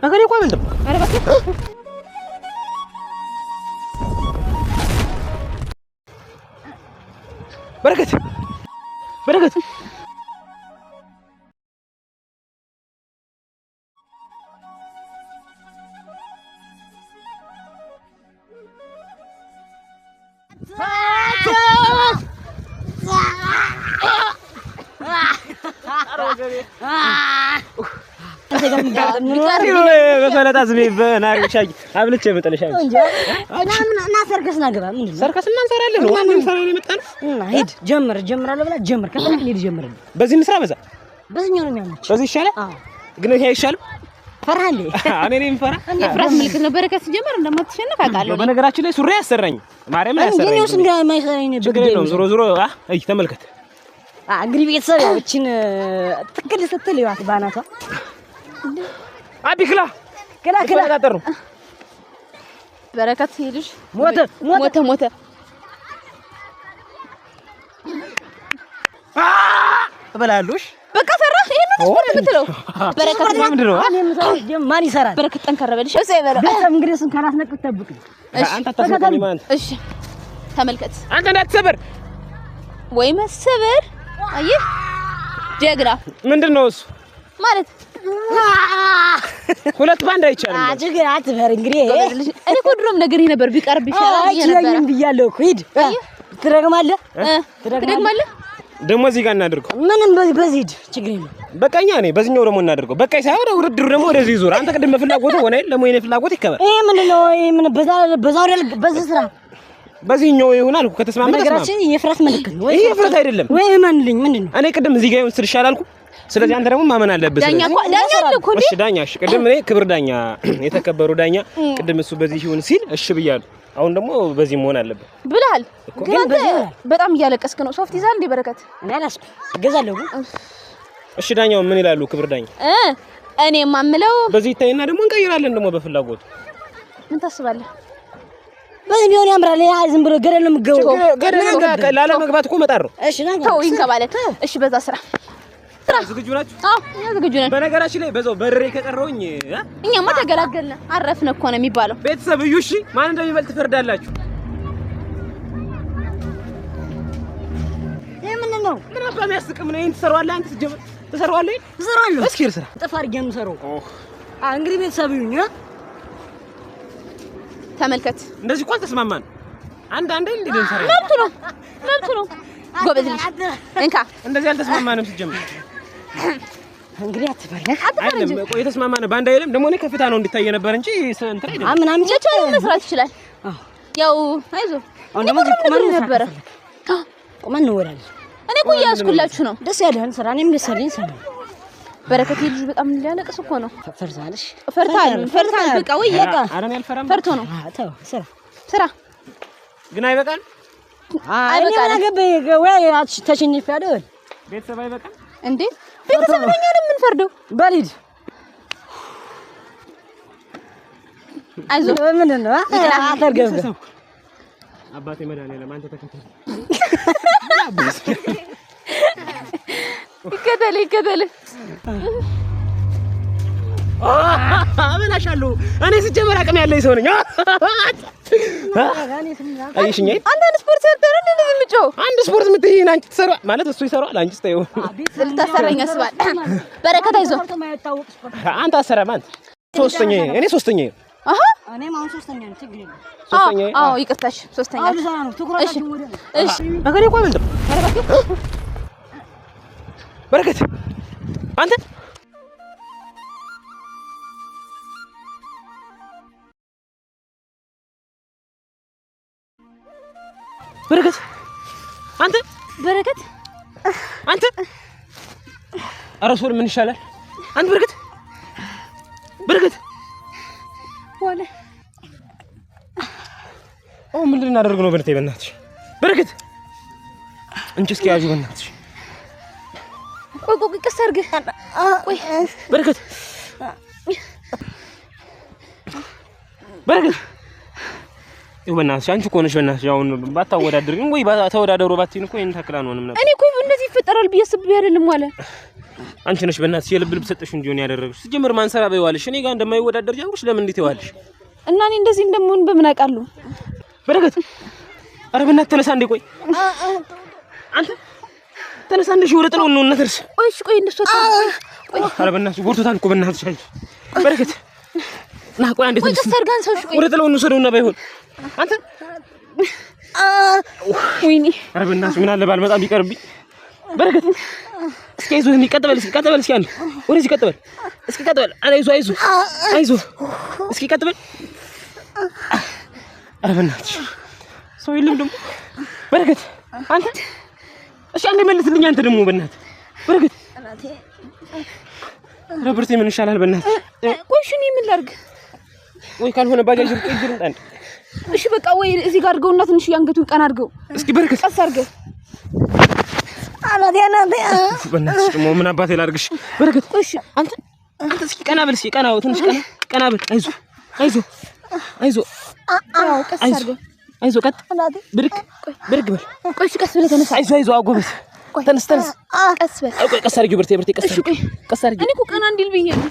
አገሬ እኮ አይበልጥም። ኧረ እባክህ በረከት በረከት በሰላጣ ዝም በናሪ ሻይ አብልቼ መጠለሻይ እና ሰርከስ ናገባ ምን ሰርከስ እናንሰራለን ነው ዋናው ሰራው የመጣን እና ሂድ ጀምራለሁ ብላ ጀምር ከፈለክ ሂድ ጀምር በዚህ ምስራ በዛ በዚህኛው ነው የሚያመች በዚህ ይሻላል ግን ይሄ አይሻልም ፈራንዴ እኔ ነኝ ፈራ አንዴ ፍራስ ምልክት ነው በረከት ሲጀምር እንደማትሸነፍ አውቃለሁ በነገራችን ላይ ሱሪ ያሰራኝ ማርያም ያሰራኝ እንዴ ነው እንደማይሰራኝ በግዴ ነው ዞሮ አይ ተመልከት እንግዲህ ቤተሰብ ያችን ትክክል ስትል ይዋት ባናቷ አቢክላ ከላ ተቀጠሩ በረከት ሄድሽ ሞተ ተበላሉሽ በቃ ፈራህ ይሄን ነው የምትለው በረከት ምንድን ነው ማን ይሰራል በረከት ጠንከር በልሽ እሺ ይበለው ቤተሰብ እንግዲህ እሱን ካላስነቅት ጠብቅ አንተ ተሰበኝ ማን እሺ ተመልከት አንተ እንዳትሰበር ወይ መሰበር አየህ ጀግራ ምንድነው እሱ ማለት ሁለት ባንድ አይቻልም ጀግራ አትፈር እንግዲህ እኔ እኮ ድሮም ነገር ነበር ቢቀርብ ይሻላል ይሄ ብያለሁ እኮ ሂድ ትደግማለህ ደግሞ እዚህ ጋር እናድርገው ምንም በዚህ ሂድ ችግር የለም በቃኛ ነኝ በዚህኛው ደግሞ እናድርገው በቃ ሳይሆን ውድድሩ ደግሞ ወደዚህ ዙር አንተ ቅድም በፍላጎት ሆነ ደግሞ የኔ ፍላጎት ይከበር ይሄ ምንድነው ይሄ ምን በዛው በዚህ ስራ በዚህኛው ይሆናል እኮ ከተስማማ ነገራችን የፍራት መልክ ነው ይሄ ፍራት አይደለም ወይ ማንልኝ ምንድነው እኔ ቅድም እዚህ ጋር ይወስድ ይሻላል አልኩ ስለዚህ አንተ ደግሞ ማመን አለበት ዳኛ እኮ እሺ ዳኛ እሺ ቅድም እኔ ክብር ዳኛ የተከበሩ ዳኛ ቅድም እሱ በዚህ ይሁን ሲል እሺ ብያለሁ አሁን ደግሞ በዚህ መሆን አለበት ብለሃል ግን አንተ በጣም እያለቀስክ ነው ሶፍት ይዛል እንደ በረከት እኔ አላስኩ እገዛለሁ እሺ ዳኛው ምን ይላሉ ክብር ዳኛ እኔ የማምለው በዚህ ይታይና ደግሞ እንቀይራለን ደግሞ በፍላጎት ምን ታስባለህ በዚህ ቢሆን ያምራል ያ ዝም ብሎ ገደል ነው የምገባው ገደል ላለ መግባት እኮ መጣር ነው እሺ ዳኛ ተው ይንከባለል እሺ በዛ ስራ ዝግጁ ናችሁ አዎ እኛ ዝግጁ ነን በነገራችን ላይ በዛው በርሬ ከቀረውኝ እኛማ ተገላገልን አረፍን እኮ ነው የሚባለው ቤተሰብ እዩ እሺ ማን እንደሚበልጥ ትፈርዳላችሁ ይሄ ምንድን ነው ምን አባ የሚያስቅም ነው ይሄን ትሰራዋለህ አንተ ትሰራዋለህ እሰራለሁ እስኪ እርሳ ጥፍ አድርጌ ነው የምሰራው እንግዲህ ቤተሰብ ይሁን ተመልከት እንደዚህ እንኳን ተስማማን አንድ እንዴ እንሰራ መብቱ ነው ጎበዝ ልጅ እንካ እንደዚህ አልተስማማንም ሲጀምር እንግዲህ አትፈርህ አይደለም ቆይ የተስማማነው ባንድ አይደለም ደግሞ እኔ ከፍታ ነው እንድታየ ነበር እንጂ እንትን አይደለም ምናምን ቻቻው መስራት ይችላል ያው አይዞህ አሁን ደግሞ ቁመን ነበር ቁመን ነው ወራል እኔ እኮ እያስኩላችሁ ነው ደስ ያለህን ስራ እኔም ደስ ያለኝ ስራ በረከት ልጅ በጣም ሊያለቅስ እኮ ነው ፈርታለሽ ፈርታል በቃ ወይ በቃ አረን ያልፈራም ፈርቶ ነው ተው ስራ ግን አይበቃል አይበቃል ነገበ ወይ ተሸንፍ ያደል ቤተሰብ አይበቃል እንዴ ቤተሰብ ነኝ አይደል ምን ፈርደው በሊድ አይዞህ ምን ነው አተርገብ አባቴ መድኃኒዓለም አንተ ተከተል ይከተል አበላሻለሁ እኔ ሲጀመር አቅም ያለኝ ሰው ነኝ አይሽኝ አንተ ስፖርት ሰርተህ ነው እንደዚህ የምትጮህ አንድ ስፖርት የምትይኝ አንቺ ትሰራ ማለት እሱ ይሰራል አንቺ ተይው ልታሰራኝ አስባል በረከት አይዞህ አንተ አሰራም አንተ ሶስተኛ አሃ እኔም አሁን ሶስተኛ ነኝ ችግር የለም ሶስተኛ አዎ ይቅርታሽ ሶስተኛ እሺ አገሬ እኮ አይበልጥም በረከት አንተ በረከት አንተ አረሶል ምን ይሻላል አንተ በረከት ወለ ምን ልናደርግ ነው በእናትሽ በረከት እንቺ እስኪ ያዡ በእናትሽ ቆይ ቀስ አድርገህ ቆይ በረከት በእናትሽ አንቺ እኮ ነሽ በእናትሽ አሁን ባታወዳድር ወይ ተወዳደሩ ባትይን እኮ ይሄን ታክላ ነው ነበር እኔ እኮ እንደዚህ ይፈጠራል ብዬ አስቤ አይደለም ዋለ አንቺ ነሽ በእናትሽ የልብ ልብ ሰጠሽ እንዲሆን ያደረግሽ። ሲጀምር ማንሰራ በይዋልሽ እኔ ጋር እንደማይወዳደር ጀምሮሽ ለምን እንዴት ይዋልሽ? እና እኔ እንደዚህ እንደምሆን በምን አውቃለሁ? በረከት ኧረ በእናትህ ተነሳ እንዴ ቆይ አንተ ተነሳ እንዴ ወደ ጥለው ነው እናትርስ ቆይ እሺ ቆይ እንደሱ ቆይ ኧረ በእናትህ ጎርቶታል እኮ በእናትሽ አይ በረከት ና ቆይ አንዴ ተነሳ ተሰርጋን ሰው እሺ ቆይ ወደ ጥለው ነው ሰደውና ባይሆን አንተ ወይኔ ኧረ በእናትህ ምን አለ ባልመጣም ቢቀርብኝ በረከት እስኪ አይዞህ ቀጥበል እስኪ አንዴ ወደዚህ ቀጥበል እስኪ ቀጥበል አይዞህ እስኪ ቀጥበል ኧረ በእናትሽ ሰው የለም ደግሞ በረከት አንተ እሺ አንዴ መልስልኝ አንተ ደግሞ በእናትህ በረከት ኧረ ብርቴ ምን ይሻላል በእናትህ ቆይ እሺ እኔ ምን ላድርግ ወይ ካልሆነ ባጃጅ ይጅር እንጣን እሺ በቃ ወይ እዚህ ጋር አድርገውና ትንሽ ያንገቱን ቀና አድርገው እስኪ በረከት ቀስ አድርገው አናቴ በእናትሽ ደግሞ ምን አባቴ ላድርግሽ በረከት እሺ አንተ እስኪ ቀና በል እስኪ ቀናው ትንሽ ቀና በል አይዞህ ቀስ አድርገው አይዞህ ቀጥ ብርክ በል ቆይ እሺ ቀስ ብለህ ተነሳ አይዞህ አጎበዝ ተነስ ቀስ በል ቆይ ቀስ አድርጊው ብርቴ ቀስ አድርጊው እኔ እኮ ቀና እንዲል ብዬ ነው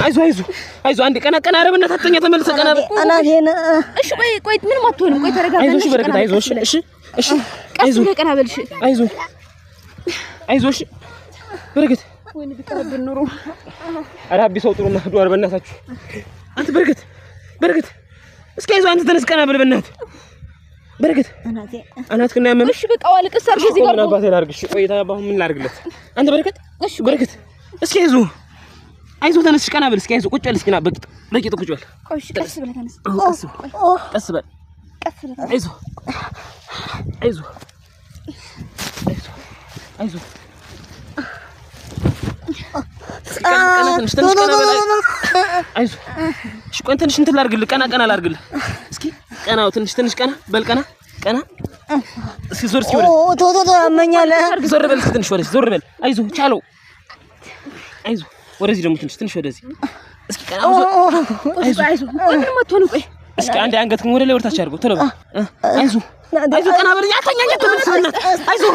አይዞህ አንዴ ቀና ኧረ በእናትህ አትተኛ ተመልሰህ ቀና በል አናቴና እሺ ቆይ ምንም አትሆንም ቆይ ተረጋጋ አይዞህ እሺ በረከት አይዞህ እሺ ቀስ ብለህ ቀና በል እሺ አይዞህ እሺ በረከት ወይኔ ቢቀርብን ኑሮ ኧረ አቢ ሰው ጥሩና ሄዶ ኧረ በእናታችሁ አንተ በረከት እስኪ አይዞህ አንተ ተነስ ቀና በል በእናትህ በረከት አናትክና ያመመህ እሺ በቃ ዋልቀስ አድርገህ እዚህ ጋር ምን አባቴ ላድርግሽ ቆይ ታባሁ ምን ላድርግለት አንተ በረከት እስኪ አይዞህ ተነስ ቀና በል እስኪ አይዞህ ቁጭ በል እስኪ ና በቂጥ ቁጭ በል ቆይ እሺ ቀስ ብለህ ተነስ ቀስ በል አይዞህ ቀና ትንሽ ቀና በል አይዞህ እሺ ቆይ ትንሽ እንትን ላድርግልህ ቀና ላድርግልህ እስኪ ቀናው ትንሽ ቀና በል ቀና እስኪ ዞር እስኪ ወደ ቶቶ ያመኛል ዞር በል እስኪ ትንሽ ወደዚህ ዞር በል አይዞህ ቻለው አይዞህ ወደዚህ ደግሞ ትንሽ ወደዚህ እስኪ ቀና አይዞህ ምንም አትሆንም ቆይ እስኪ አንዴ አንገትህን ወደ ላይ ወርታች አድርገው ቶሎ በል አይዞህ ቀና በል ያተኛኝ ተመልስ አይዞህ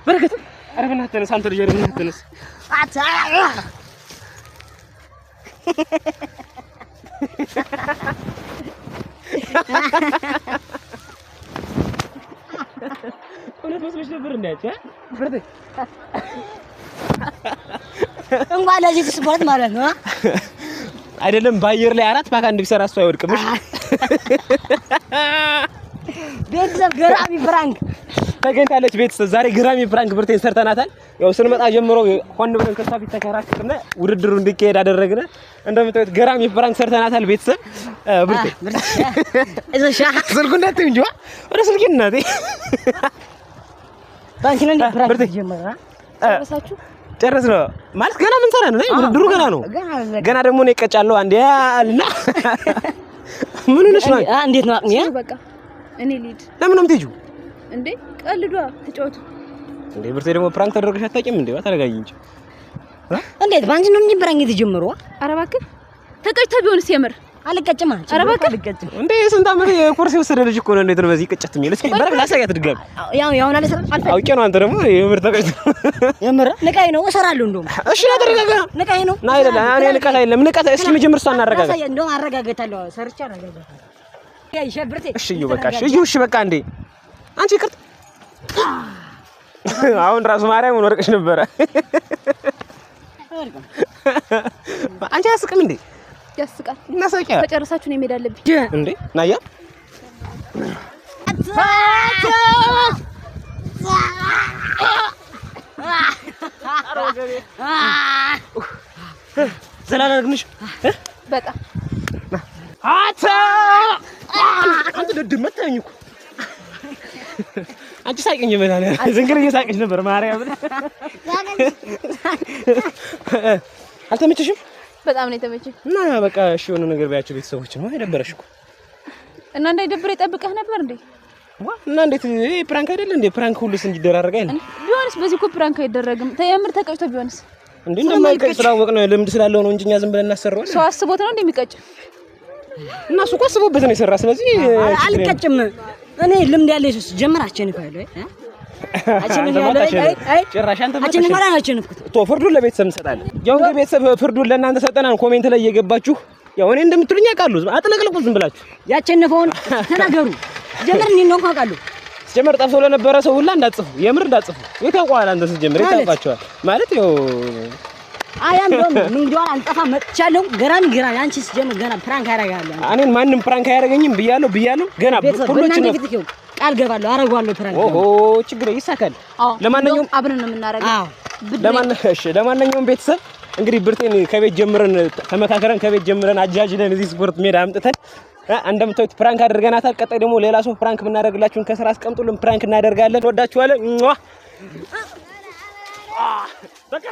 በረከት ኧረ በእናትህ ተነስ አንተ ልጅ ኧረ በእናትህ ተነስ እውነት መስሎሽ ነበር እንዴ ብርቴ እንኳን ለዚህ ስፖርት ማለት ነው አይደለም በአየር ላይ 4 ፓክ አንድ ቢሰራ እሱ አይወድቅም እሺ ቤተሰብ ገራሚ ፍራንክ ተገኝታለች ቤተሰብ ዛሬ ገራሚ ፍራንክ ብርቴን ሰርተናታል ያው ስንመጣ ጀምሮ ሆን ብለን ከሷ ፊት ተከራክረን ውድድሩ እንዲካሄድ አደረግን እንደምታዩት ገራሚ ፍራንክ ሰርተናታል ቤተሰብ ብርቴ እዛሻ ስልኩ እንዳትዪ እንጂ ወደ ስልኬ እናቴ ባንክ ነው ፍራንክ ጀመረ ጨረስን ማለት ገና ምን ሰራ ነው ውድድሩ ገና ነው ገና ደግሞ ነው ይቀጫለሁ አንዴ አልና ምን ሆነሽ ነው እንዴት ነው አቅሚያ በቃ እኔ ልሂድ ለምን ነው የምትሄጂው እንዴ ቀልዷ ተጫወቱ እንዴ ብርቴ ደግሞ ፕራንክ ተደረገሽ አታውቂም እንዴ ተረጋጊ እንጂ እንዴት ባንክ ነው እንጂ ፕራንክ የተጀመረው ኧረ እባክህ ተቀጭቶ ቢሆንስ የምር አልቀጭም ኧረ እባክህ አልቀጭም እንዴ ስንት ዓመት ኮርስ የወሰደ ልጅ እኮ ነው እንዴት ነው በዚህ ቅጨት የሚል እስኪ በረክ ላሳያት ድጋሚ ያው አለ ሰራ አውቄ ነው አንተ ደግሞ የምር ተቀጭቶ የምር ንቃይ ነው እሰራለሁ እንደውም እሺ ተረጋጋ ንቃይ ነው ና አይደለ እኔ ንቃት አይደለም ንቃት እስኪ መጀመር እሷ እናረጋጋ እንደውም አረጋጋታለሁ ሰርቻ አረጋጋታለሁ ያይ ሸብርቴ እሺ በቃ እሺ በቃ እንዴ አንቺ ይቅርታ አሁን ራሱ ማርያምን ወርቅሽ ነበረ አንቺ አያስቅም እንዴ ያስቃል እናሳቂያ ተጨረሳችሁ ነው መሄድ አለብኝ እንዴ ናያ ዘላለግንሽ በጣም አንተ ደድመታኝ እኮ አንቺ ሳቂኝ ይመላል ዝንግል እየሳቀሽ ነበር ማርያም አልተመቸሽም በጣም ነው የተመቸኝ እና በቃ እሺ የሆነ ነገር ባያቸው ቤተሰቦች ነው አይደበረሽ እኮ እና እንዳይደብር ይጠብቀህ ነበር እንዴ እና እንዴት ይሄ ፕራንክ አይደል እንዴ ፕራንክ ሁሉስ እንዲደራረጋ አይደል ቢሆንስ በዚህ እኮ ፕራንክ አይደረግም ተየምር ተቀጭቶ ቢሆንስ እንዴ እንደማይቀጭ ስላወቅ ነው ልምድ ስላለው ነው እንጂ እኛ ዝም ብለን እናሰራዋለን ሰው አስቦት ነው እንደሚቀጭ እና እሱ እኮ አስቦበት ነው የሰራ ስለዚህ አልቀጭም እኔ ልምድ ያለኝ ጀመራችን እኮ አይደል ጭራሽ አንተ ፍርዱን ለቤተሰብ እንሰጣለን። ያው እንግዲህ ቤተሰብ ፍርዱን ለእናንተ ሰጠናል። ኮሜንት ላይ እየገባችሁ ያው እኔ እንደምትሉኝ ያውቃሉ። አጥለቅልቁ ዝም ብላችሁ ያቸነፈውን ተናገሩ። ጀመር እንዴ ነው ካውቃሉ ጀመር ጠፍቶ ለነበረ ሰው ሁላ እንዳትጽፉ፣ የምር እንዳትጽፉ። የታውቀዋል አንተ ስትጀምር የታውቃቸዋል ማለት ያው አያም ደም እንግዲህ አንጠፋ መጥቻለሁ። ገራሚ አንቺስ ጀመር ገና ፕራንክ ያደርጋለሁ። እኔን ማንም ፕራንክ አያደርገኝም ብያለሁ ገና ሁሉችን ነው ቃል ገባለሁ አረጋለሁ ፕራንክ። ኦሆ ችግር ይሳካል። ለማንኛውም አብረን ነው የምናደርገው። ለማንኛውም ቤተሰብ እንግዲህ ብርቴን ከቤት ጀምረን ተመካከረን ከቤት ጀምረን አጃጅለን እዚህ ስፖርት ሜዳ አምጥተን እንደምታዩት ፕራንክ አድርገናታል። ቀጣይ ደግሞ ሌላ ሰው ፕራንክ የምናደርግላችሁን ከስራ አስቀምጡልን፣ ፕራንክ እናደርጋለን። ወዳችኋለን። በቃ